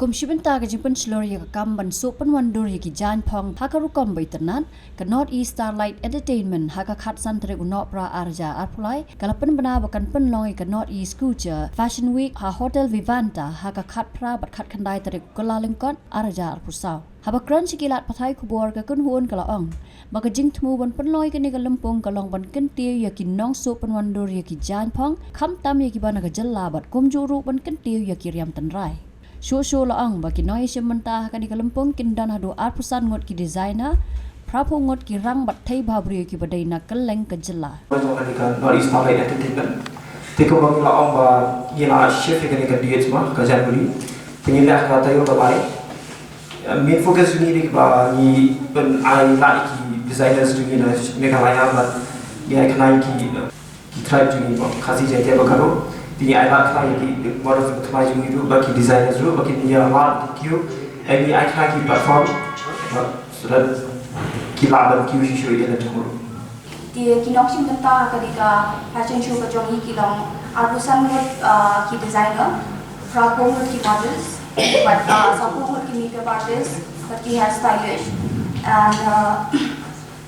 Kum Vivanta ke jimpen seluruh kam bansu penwandur yaki jan pong hakarukom baitanan ke North East Starlight Entertainment hakakat santre unok pra arja arpulai kalapan bena bakan penlongi ke North East Couture Fashion Week ha Hotel Vivanta hakakat pra batkat kandai tarik kelalengkot arja arpusau. Habakran sikilat patai kubur ke kunhuan kalaong. Maka jing temu ban penloi ke ni kalempong kalong ban kentiu yaki nong su penwandur yaki jan pong kam tam yaki bana ke jela bat kumjuru ban kentiu yaki riam tenrai. Show laang bagi noi Vivanta kan di kalempong kindan hadu arpusan ngut ki designer prapo ngut ki rang bat Thei Bhabriew ki badai na keleng ke jela. North East Starlight Entertainment. Tiko bang laang ba gila chef kan di diet mah kajan beli. Penyedia kata yo babai. Main focus ni ba ni pen ai la ki designers tu ni na Meghalaya ba ni ai kanai ki tribe tu ni ba kasi jai ba karo. Ini ayat kaya ki model kemaju itu bagi designers dulu bagi dia alat kiu, ini ayat kaya ki platform, sudah kila dan kiu sih show ini cuma. Dia kinok Vivanta ketika fashion show kejongi kilong arpusan ki designer, prapo ki models, but sapu ki makeup artist, but ki hairstylist, and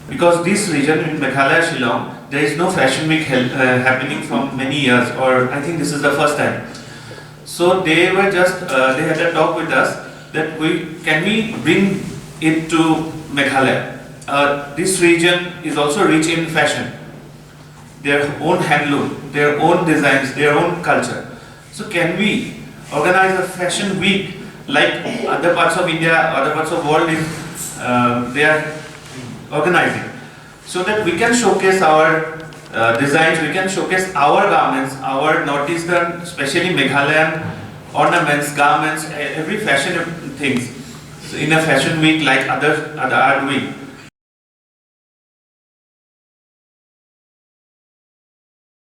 because this region in Meghalaya, Shillong, there is no fashion week happening from many years, or I think this is the first time. So they were just they had a talk with us that can we bring it to Meghalaya. This region is also rich in fashion, their own handloom, their own designs, their own culture. So can we organize a fashion week like other parts of India, other parts of the world they are organizing, so that we can showcase our designs, we can showcase our garments, our northeastern, especially Meghalayan ornaments, garments, every fashion things in a fashion week like other are doing.